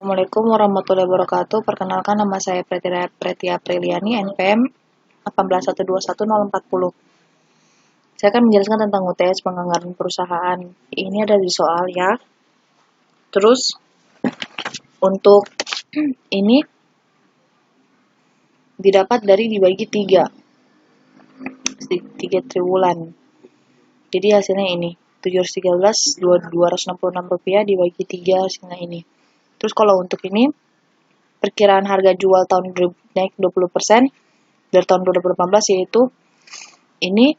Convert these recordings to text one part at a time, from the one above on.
Assalamualaikum warahmatullahi wabarakatuh. Perkenalkan, nama saya Preti Apriliani, NPM 1812140. Saya akan menjelaskan tentang UTS penganggaran perusahaan. Ini ada di soal ya. Terus untuk ini didapat dari dibagi 3 triwulan. Jadi hasilnya ini 713.266 rupiah dibagi 3 hasilnya ini. Terus kalau untuk ini perkiraan harga jual tahun naik 20% dari tahun 2018, yaitu ini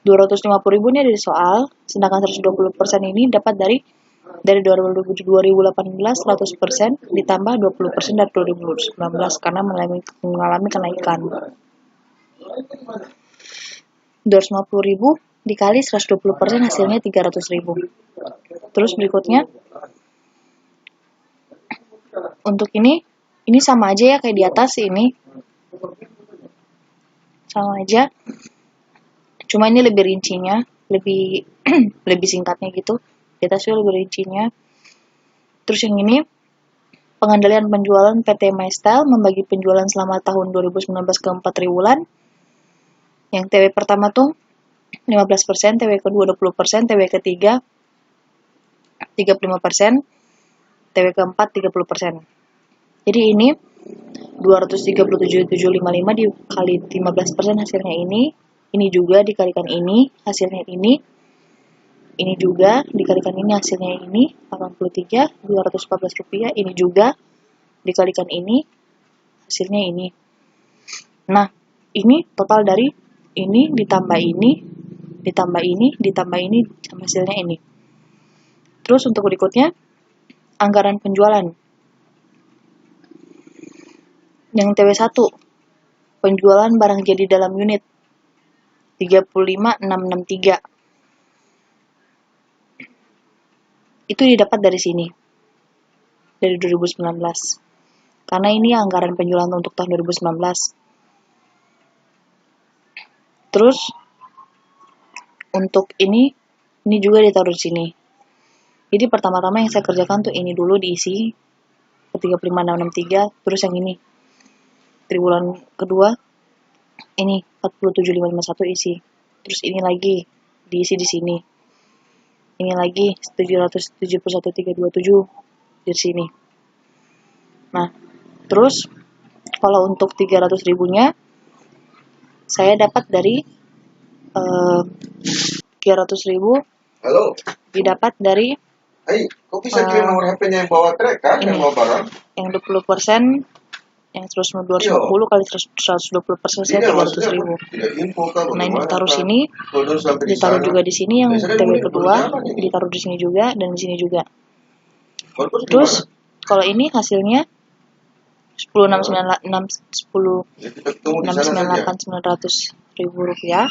250.000 ini ada di soal, sedangkan 120% ini dapat dari 2018 100% ditambah 20% dari 2019 karena mengalami kenaikan. 250.000 dikali 120% hasilnya 300.000. Terus berikutnya untuk ini sama aja ya kayak di atas, ini sama aja, cuma ini lebih rincinya, lebih lebih singkatnya gitu. Di atas juga lebih rincinya. Terus yang ini pengandalian penjualan PT MyStyle membagi penjualan selama tahun 2019 ke 4 triwulan. Yang TW pertama tuh 15%, TW kedua 20%, TW ketiga 35%, TW keempat 30%. Jadi ini 237.755 dikali 15% hasilnya ini juga dikalikan ini hasilnya ini juga dikalikan ini hasilnya ini 83.214 rupiah, ini juga dikalikan ini hasilnya ini. Nah, ini total dari ini ditambah ini ditambah ini ditambah ini sama hasilnya ini. Terus untuk berikutnya anggaran penjualan. Yang TW1 penjualan barang jadi dalam unit 35.663. Itu didapat dari sini. Dari 2019. Karena ini anggaran penjualan untuk tahun 2019. Terus untuk ini juga ditaruh di sini. Jadi pertama-tama yang saya kerjakan tuh ini dulu diisi 35.663, terus yang ini triwulan kedua ini 47.551 isi. Terus ini lagi diisi di sini. Ini lagi 771.327 di sini. Nah, terus kalau untuk 300.000-nya saya dapat dari 300.000 didapat dari kok bisa kirim nomor HP-nya yang bawa trek kan, yang bawa barang? Yang 20%, yang 250 kali 120% saya 300.000. Nah, ini ditaruh sini, ditaruh juga di sini yang TW kedua, ditaruh di sini juga dan di sini juga. Terus kalau ini hasilnya 10.698.900.000 rupiah.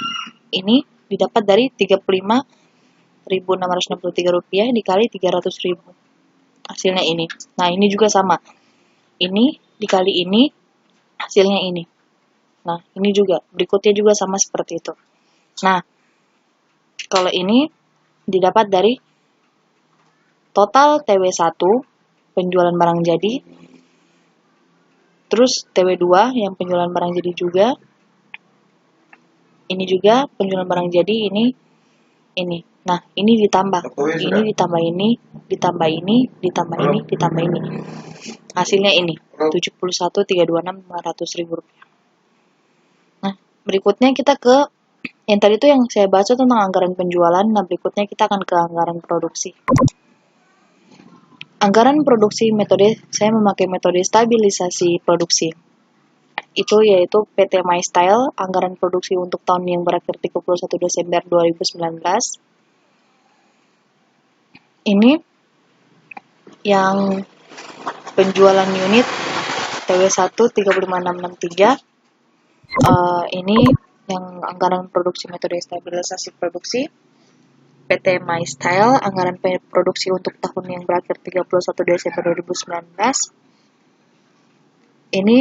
Ini didapat dari 35.663 rupiah dikali 300.000. Hasilnya ini. Nah, ini juga sama. Ini dikali ini hasilnya ini. Nah, ini juga berikutnya juga sama seperti itu. Nah, kalau ini didapat dari total TW1 penjualan barang jadi, terus TW2 yang penjualan barang jadi juga, ini juga penjualan barang jadi ini. Nah, ini ditambah ini, ditambah ini, ditambah ini, ditambah ini. Hasilnya ini 71.326.500.000 rupiah. Nah, berikutnya kita ke yang tadi tuh yang saya baca tentang anggaran penjualan. Nah, berikutnya kita akan ke anggaran produksi. Anggaran produksi metode, saya memakai metode stabilisasi produksi. Itu yaitu PT MyStyle, anggaran produksi untuk tahun yang berakhir 31 Desember 2019. Ini yang penjualan unit TW1 35.663. Ini yang anggaran produksi metode stabilisasi produksi PT MyStyle, anggaran produksi untuk tahun yang berakhir 31 Desember 2019. Ini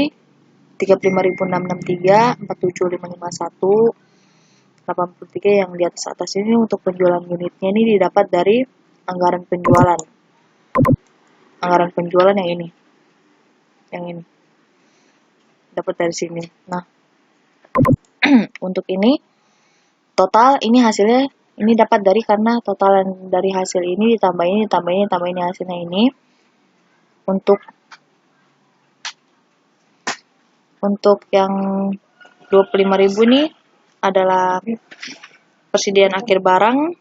35.663, 47.551, 83 yang di atas ini untuk penjualan unitnya ini didapat dari anggaran penjualan. anggaran penjualan yang ini. Dapat dari sini. Nah, untuk ini total ini hasilnya ini dapat dari karena totalan dari hasil ini ditambah ini hasilnya ini. Untuk yang 25.000 nih adalah persediaan akhir barang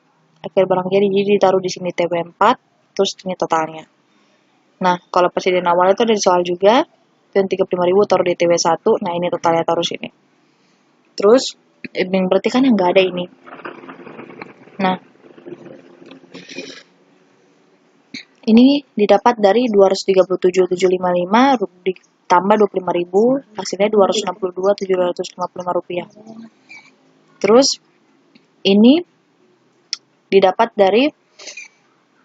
jadi ditaruh di sini TW4, terus ini totalnya. Nah, kalau persediaan awal itu ada di soal juga, itu yang 35.000 taruh di TW1, nah ini totalnya taruh sini. Terus, berarti kan yang nggak ada ini. Nah, ini didapat dari 237.755 ditambah 25.000, hasilnya 262.755 rupiah. Terus, ini didapat dari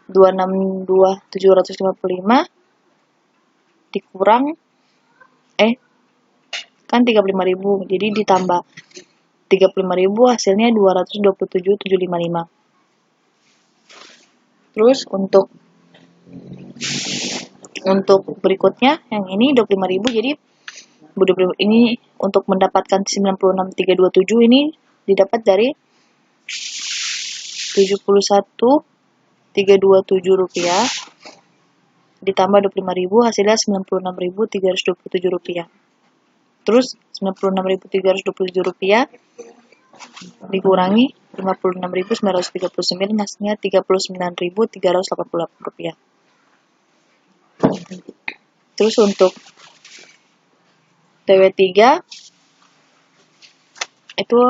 262.755 dikurang kan 35.000, jadi ditambah 35.000 hasilnya 227.755. Terus untuk berikutnya yang ini 25.000, jadi ini untuk mendapatkan 96.327 ini didapat dari 71.327 rupiah ditambah 25.000 hasilnya 96.327 rupiah. Terus 96.327 rupiah dikurangi 56.939 hasilnya 39.388 rupiah. Terus untuk TW3 itu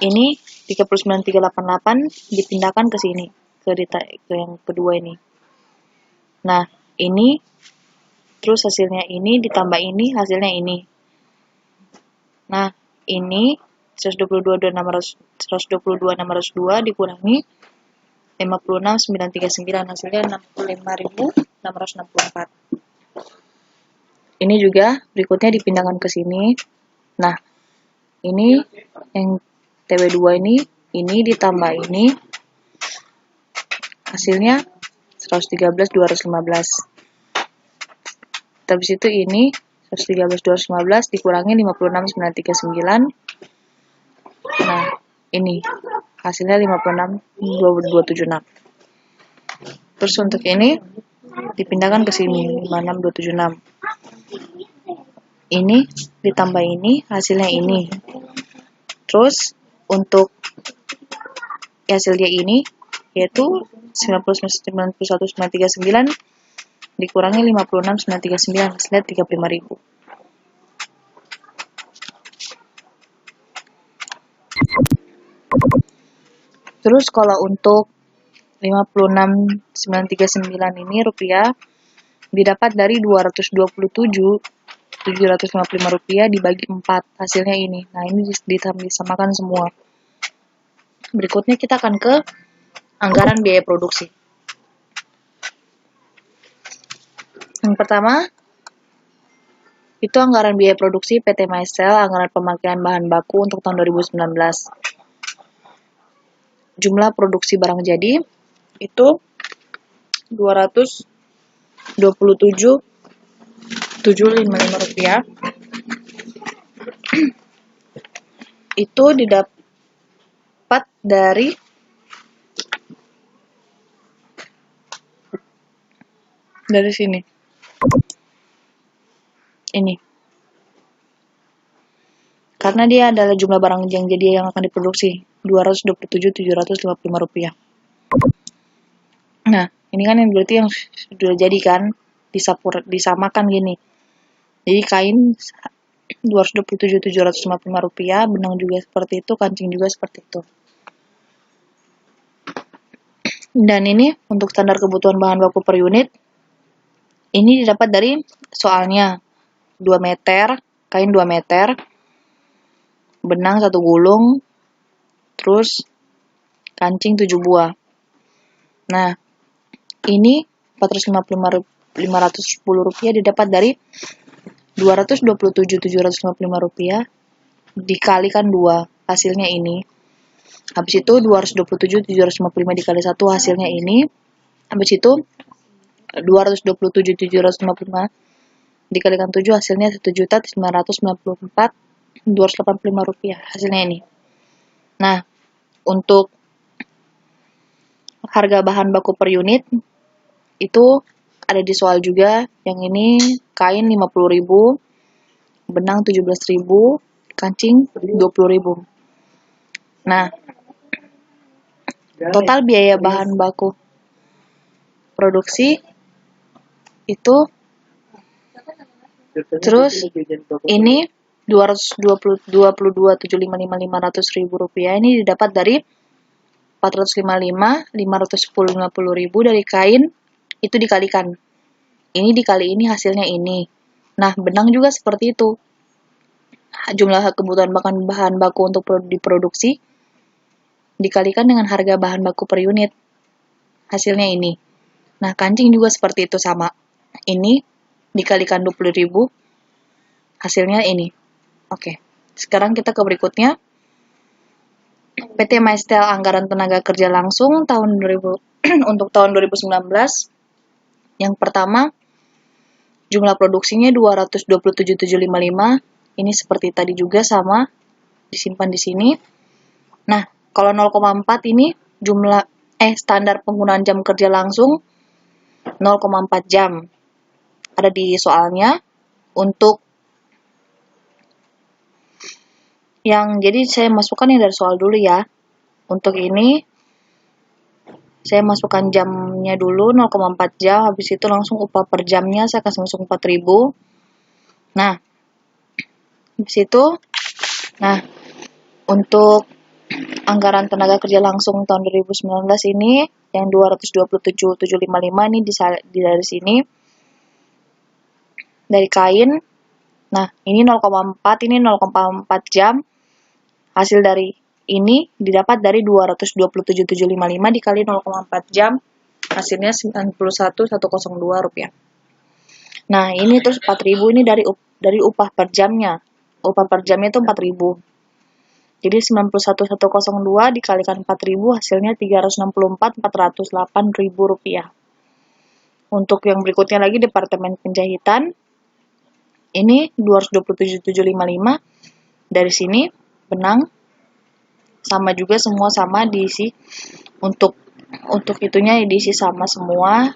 ini 39.388 dipindahkan ke sini ke yang kedua ini. Nah, ini terus hasilnya ini ditambah ini hasilnya ini. Nah, ini 122.602 dikurangi 56.939 hasilnya 65.664. Ini juga berikutnya dipindahkan ke sini. Nah, ini yang TW2 ini ditambah ini hasilnya 113.215. Habis itu ini 113.215 dikurangi 56.939. Nah, ini hasilnya 56.276. Terus untuk ini dipindahkan ke sini 56.276. Ini ditambah ini hasilnya ini. Terus untuk hasilnya ini yaitu 91.939 dikurangi 56.939 hasilnya 35.000. Terus kalau untuk 56.939 ini rupiah didapat dari 227.755 rupiah dibagi 4 hasilnya ini. Nah, ini disamakan semua. Berikutnya kita akan ke anggaran biaya produksi. Yang pertama itu anggaran biaya produksi PT MyCell, anggaran pemakaian bahan baku untuk tahun 2019. Jumlah produksi barang jadi itu 227.755 rupiah. Itu didapat dari sini. Ini. Karena dia adalah jumlah barang yang jadi yang akan diproduksi, 227.755 rupiah. Nah, ini kan yang berarti yang sudah jadi kan, disamakan gini. Jadi kain 227.755 rupiah, benang juga seperti itu, kancing juga seperti itu. Dan ini untuk standar kebutuhan bahan baku per unit, ini didapat dari soalnya 2 meter, kain 2 meter, benang 1 gulung, terus kancing 7 buah. Nah, ini 510 rupiah didapat dari 227.755 rupiah dikalikan 2, hasilnya ini. Habis itu 227.755 dikali 1 hasilnya ini. Habis itu 227.755 dikalikan 7 hasilnya 1.994.285 rupiah hasilnya ini. Nah, untuk harga bahan baku per unit itu ada di soal juga. Yang ini kain 50.000, benang 17.000, kancing 20.000. Nah, total biaya bahan baku produksi itu terus ini 222.755.500 rupiah ini didapat dari 455, 550.000 dari kain itu dikalikan. Ini dikali ini hasilnya ini. Nah, benang juga seperti itu. Jumlah kebutuhan bahan baku untuk diproduksi dikalikan dengan harga bahan baku per unit. Hasilnya ini. Nah, kancing juga seperti itu sama. Ini dikalikan 20.000. Hasilnya ini. Oke. Sekarang kita ke berikutnya. PT Maestel anggaran tenaga kerja langsung tahun 2000 untuk tahun 2019. Yang pertama, jumlah produksinya 227.755. Ini seperti tadi juga sama, disimpan di sini. Nah, kalau 0,4 ini jumlah standar penggunaan jam kerja langsung 0,4 jam. Ada di soalnya. Untuk jadi saya masukkan yang dari soal dulu ya. Untuk ini saya masukkan jamnya dulu 0,4 jam, habis itu langsung upah per jamnya saya kasih langsung 4.000. Nah, habis itu untuk anggaran tenaga kerja langsung tahun 2019 ini yang 227.755 ini dari sini dari kain. Nah, ini 0,4 ini 0,4 jam. Hasil dari ini didapat dari 227.755 dikali 0,4 jam. Hasilnya 91.102 rupiah. Nah, ini terus 4.000 ini dari upah per jamnya. Upah per jamnya itu 4.000. Jadi 91.102 dikalikan 4.000 hasilnya 364.408 rupiah. Untuk yang berikutnya lagi departemen penjahitan. Ini 227.755 dari sini benang sama juga, semua sama diisi. Untuk itunya diisi sama semua.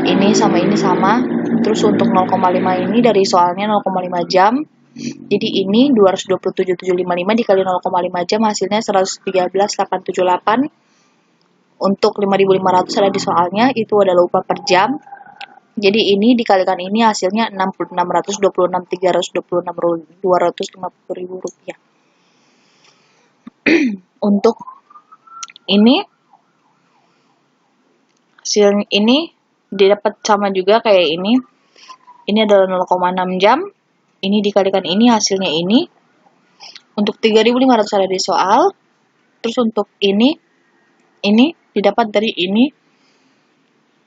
Ini sama ini sama. Terus untuk 0,5 ini dari soalnya 0,5 jam. Jadi ini 227.755 dikali 0,5 jam hasilnya 113.878. Untuk 5.500 ada di soalnya, itu adalah upah per jam. Jadi ini dikalikan ini hasilnya 626.326.250 rupiah. Untuk ini hasil ini didapat sama juga kayak ini. Ini adalah 0,6 jam. Ini dikalikan ini hasilnya ini. Untuk 3.500 ada di soal. Terus untuk ini didapat dari ini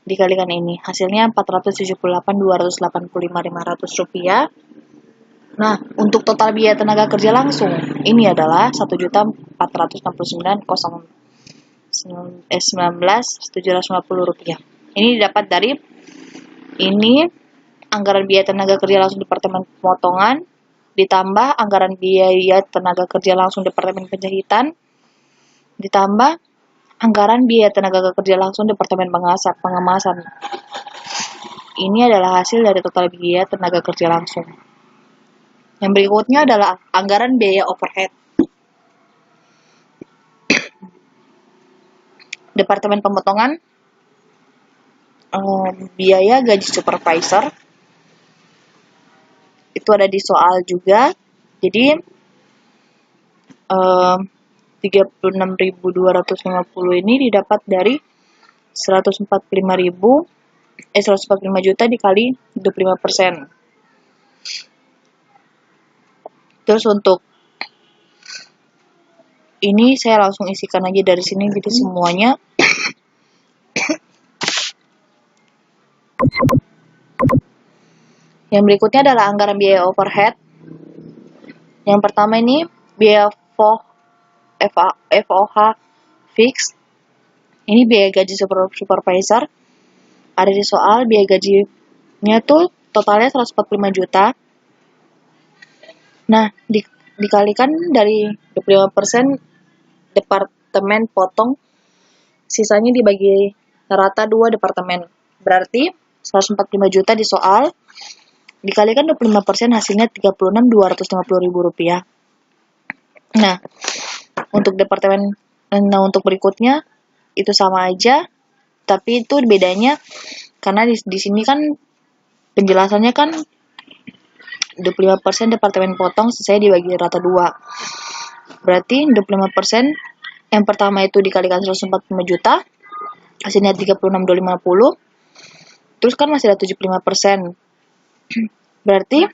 dikalikan ini. Hasilnya 478.285.500 rupiah. Nah, untuk total biaya tenaga kerja langsung ini adalah 1.469.750 rupiah. Ini didapat dari ini anggaran biaya tenaga kerja langsung Departemen Pemotongan ditambah anggaran biaya tenaga kerja langsung Departemen Penjahitan ditambah anggaran biaya tenaga kerja langsung Departemen Pengemasan. Ini adalah hasil dari total biaya tenaga kerja langsung. Yang berikutnya adalah anggaran biaya overhead. Departemen Pemotongan, biaya gaji supervisor, itu ada di soal juga. Jadi 36.250 ini didapat dari 145 juta dikali 25%. Terus untuk ini saya langsung isikan aja dari sini, jadi semuanya. Yang berikutnya adalah anggaran biaya overhead. Yang pertama ini biaya FOH fix. Ini biaya gaji supervisor. ada di soal biaya gajinya tuh totalnya 145 juta. Nah, dikalikan dari 25% departemen potong, sisanya dibagi rata 2 departemen. Berarti 145 juta di soal dikalikan 25% hasilnya 36.250.000 rupiah. Nah, untuk untuk berikutnya itu sama aja, tapi itu bedanya karena di sini kan penjelasannya kan 25% departemen potong, sisanya dibagi rata 2. Berarti 25% yang pertama itu dikalikan 145 juta, hasilnya 36.250. Terus kan masih ada 75%. Berarti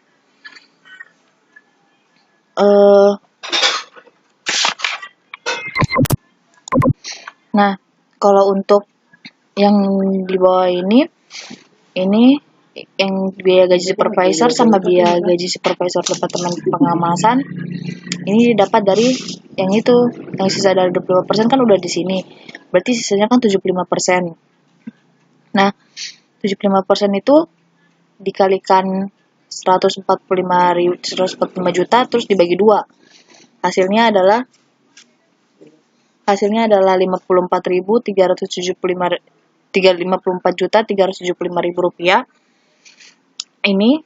nah, kalau untuk yang di bawah ini yang biaya gaji supervisor sama biaya gaji supervisor departemen pengamasan ini didapat dari yang itu, yang sisa dari 25% kan udah di sini. Berarti sisanya kan 75%. Nah, 75% itu dikalikan 145 juta terus dibagi 2. Hasilnya adalah 54.375.375.000 rupiah. Ini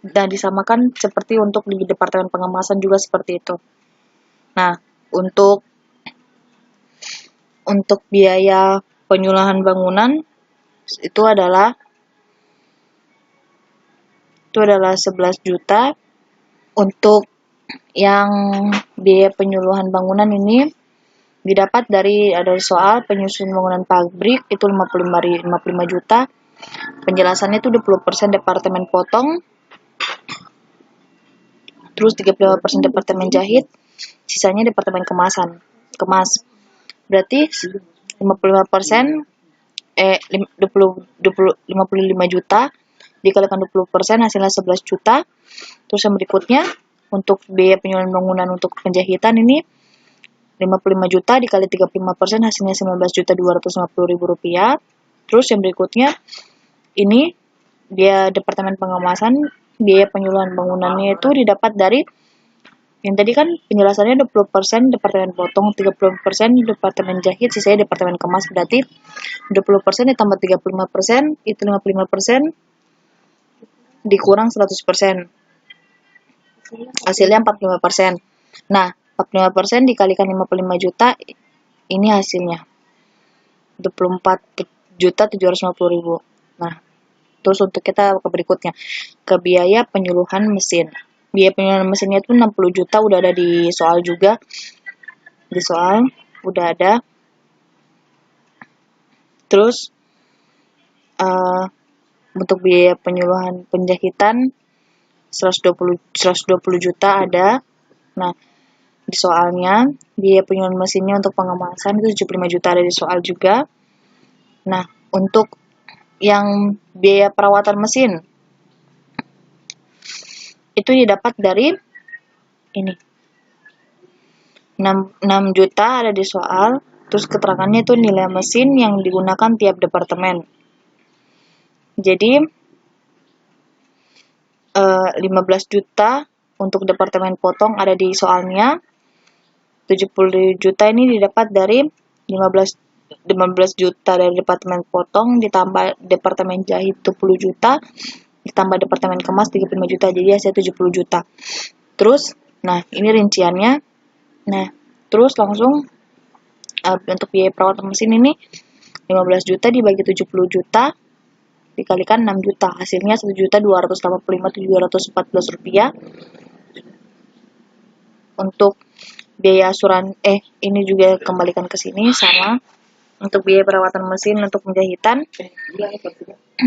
dan disamakan seperti untuk di departemen pengemasan juga seperti itu. Nah, untuk biaya penyuluhan bangunan itu adalah 11 juta. Untuk yang biaya penyuluhan bangunan ini didapat dari ada soal penyusun bangunan pabrik itu 55 juta. Penjelasannya itu 20% departemen potong, terus 35% departemen jahit, sisanya departemen kemas. Berarti 55% 55 juta dikalikan 20% hasilnya 11 juta. Terus yang berikutnya untuk biaya penyuluhan bangunan untuk penjahitan ini 55 juta dikali 35% hasilnya 19.250.000 rupiah. Terus yang berikutnya ini dia departemen pengemasan, biaya penyuluhan bangunannya itu didapat dari yang tadi kan penjelasannya 20% departemen potong, 30% departemen jahit, sisanya departemen kemas. Berarti 20% ditambah 35%, itu 55% dikurang 100%. Hasilnya 45%. Nah, 45% dikalikan 55 juta, ini hasilnya 24.750.000. Nah, terus untuk kita ke berikutnya, ke biaya penyuluhan mesin. Biaya penyuluhan mesinnya itu 60 juta, udah ada di soal juga. Di soal udah ada. Terus untuk biaya penyuluhan penjahitan 120 juta ada. Nah, di soalnya biaya penyuluhan mesinnya untuk pengemasan itu 75 juta ada di soal juga. Nah, untuk yang biaya perawatan mesin itu didapat dari ini 6 juta ada di soal. Terus keterangannya itu nilai mesin yang digunakan tiap departemen. Jadi 15 juta untuk departemen potong ada di soalnya. 70 juta ini didapat dari 15 juta dari departemen potong ditambah departemen jahit 20 juta ditambah departemen kemas 35 juta, jadi hasilnya 70 juta. Terus nah ini rinciannya. Nah, terus langsung untuk biaya perawatan mesin ini 15 juta dibagi 70 juta dikalikan 6 juta, hasilnya 1.285.714 rupiah. Untuk biaya ini juga kembalikan ke sini sama. Untuk biaya perawatan mesin untuk penjahitan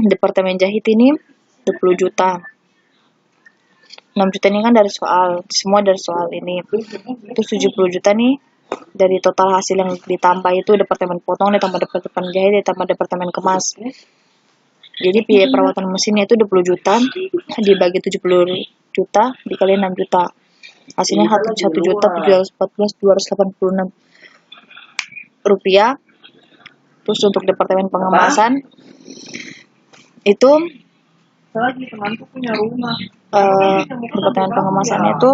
departemen jahit ini 20 juta. 6 juta ini kan dari soal, semua dari soal ini. Itu 70 juta nih dari total hasil yang ditambah itu departemen potong ditambah departemen jahit ditambah departemen kemas. Jadi biaya perawatan mesinnya itu 20 juta dibagi 70 juta dikali 6 juta. Hasilnya 1.714.286 rupiah. Terus untuk Departemen Pengemasan itu Departemen Pengemasannya itu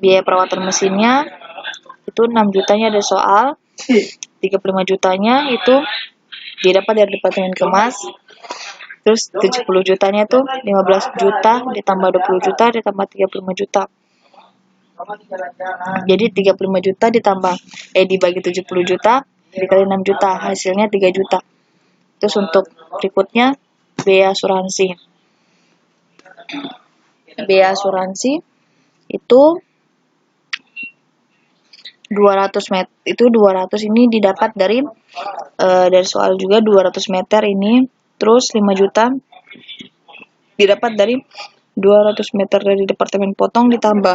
biaya perawatan mesinnya itu 6 jutanya ada soal, 35 jutanya itu didapat dari Departemen Kemas. Terus 70 jutanya itu 15 juta ditambah 20 juta ditambah 35 juta. Jadi 35 juta ditambah dibagi 70 juta dikali 6 juta, hasilnya 3 juta. Terus untuk berikutnya biaya asuransi. Biaya asuransi itu 200 meter, itu 200 ini didapat dari soal juga 200 meter ini, terus 5 juta didapat dari 200 meter dari Departemen Potong ditambah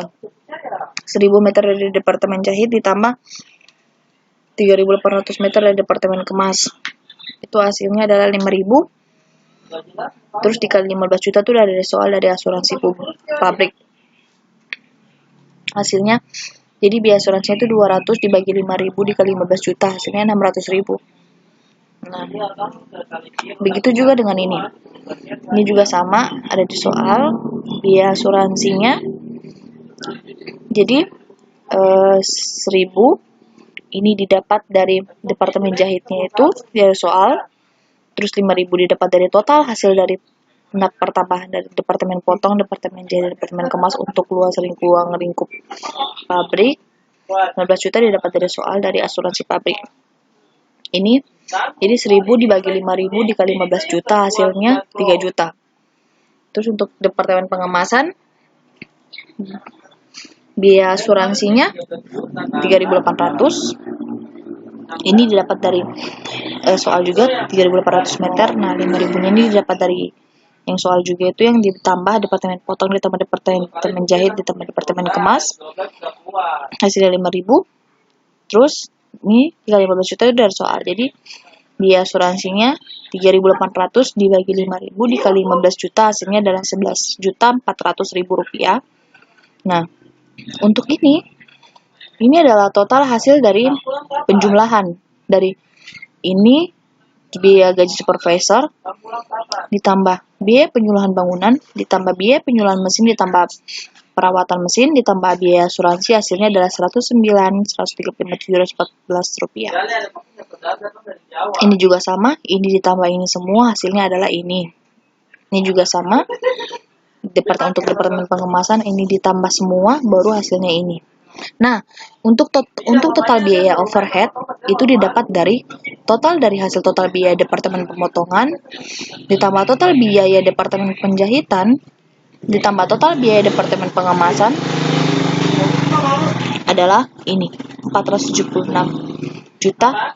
1000 meter dari Departemen Jahit ditambah 3800 meter dari Departemen Kemas. Itu hasilnya adalah 5000. Terus dikali 15 juta itu dari soal dari asuransi pabrik. Hasilnya jadi biaya asuransinya itu 200 dibagi 5000 dikali 15 juta, hasilnya 600.000. Nah, begitu juga dengan ini. Ini juga sama, ada di soal biaya asuransinya. Jadi 1000 ini didapat dari Departemen Jahitnya itu dari soal, terus 5000 didapat dari total hasil dari pertambahan dari Departemen Potong, Departemen Jahit, Departemen Kemas untuk luas lingkup pabrik. 15 juta didapat dari soal dari asuransi pabrik. Ini jadi 1000 dibagi 5000 dikali 15 juta, hasilnya 3 juta. Terus untuk Departemen Pengemasan biaya asuransinya 3.800. Ini didapat dari soal juga 3.800 meter. Nah, 5.000-nya ini didapat dari yang soal juga itu yang ditambah Departemen Potong ditambah Departemen Jahit ditambah Departemen Kemas. Hasilnya 5.000. Terus ini 15 juta itu dari soal. Jadi biaya asuransinya 3.800 dibagi 5.000 dikali 15 juta, hasilnya adalah 11.400.000 rupiah. Nah, untuk ini adalah total hasil dari penjumlahan dari ini biaya gaji supervisor ditambah biaya penyuluhan bangunan ditambah biaya penyuluhan mesin ditambah perawatan mesin ditambah biaya asuransi, hasilnya adalah 109.135.714 rupiah. Ini juga sama, ini ditambah ini semua hasilnya adalah ini. Ini juga sama. Untuk Departemen Pengemasan ini ditambah semua baru hasilnya ini. Nah, untuk total biaya overhead itu didapat dari total dari hasil total biaya Departemen Pemotongan ditambah total biaya Departemen Penjahitan ditambah total biaya Departemen Pengemasan adalah ini 476 juta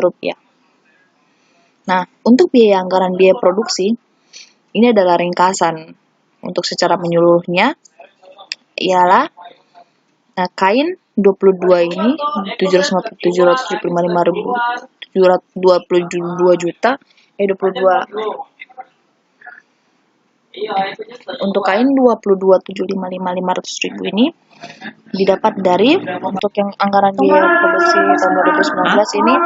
rupiah. Nah, untuk biaya anggaran biaya produksi ini adalah ringkasan. Untuk secara menyeluruhnya ialah kain 22 ini 775.722 juta 22. Untuk kain 22.755.500.000 ini didapat dari untuk yang anggaran biaya produksi tahun 2019 ini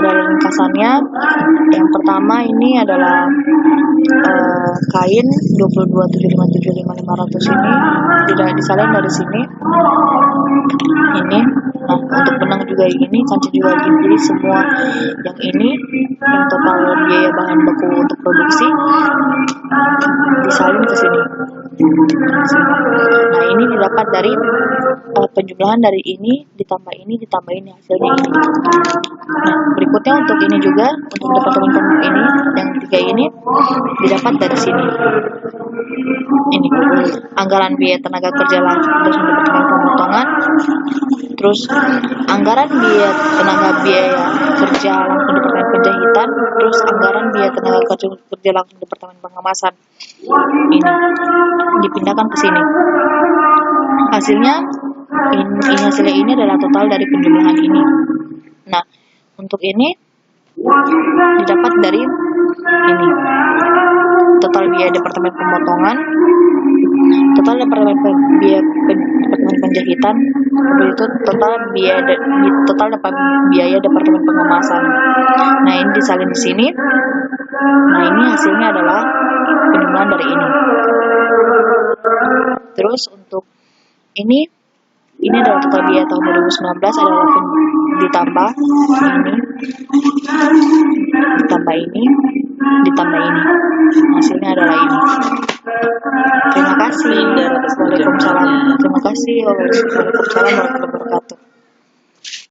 adalah ringkasannya. Yang pertama ini adalah kain 22.755.500 ini tidak disalin dari sini. Ini nah, untuk benang juga ini, kancing juga gini. Jadi semua yang ini yang total biaya bahan baku untuk produksi disalin ke sini. Nah, ini didapat dari penjumlahan dari ini ditambah ini hasilnya ini. Nah, berikutnya untuk ini juga untuk Departemen ini yang ketiga ini didapat dari sini. Ini anggaran biaya tenaga kerja langsung dari Departemen Pemotongan, terus anggaran biaya tenaga biaya kerja langsung Departemen Penjahitan, terus anggaran biaya tenaga kerja langsung Departemen Pengemasan. Ini dipindahkan ke sini. Hasilnya ini adalah total dari penjumlahan ini. Nah, untuk ini didapat dari ini total biaya Departemen Pemotongan Total Departemen Penjahitan, itu total dapat biaya Departemen Pengemasan. Nah, ini disalin di sini. Nah, ini hasilnya adalah penjumlahan dari ini. Terus untuk ini adalah total biaya tahun 2019 adalah ditambah ini, ditambah ini. Hasilnya adalah ini. Terima kasih. Waalaikumsalam. Terima kasih. Waalaikumsalam warahmatullahi wabarakatuh.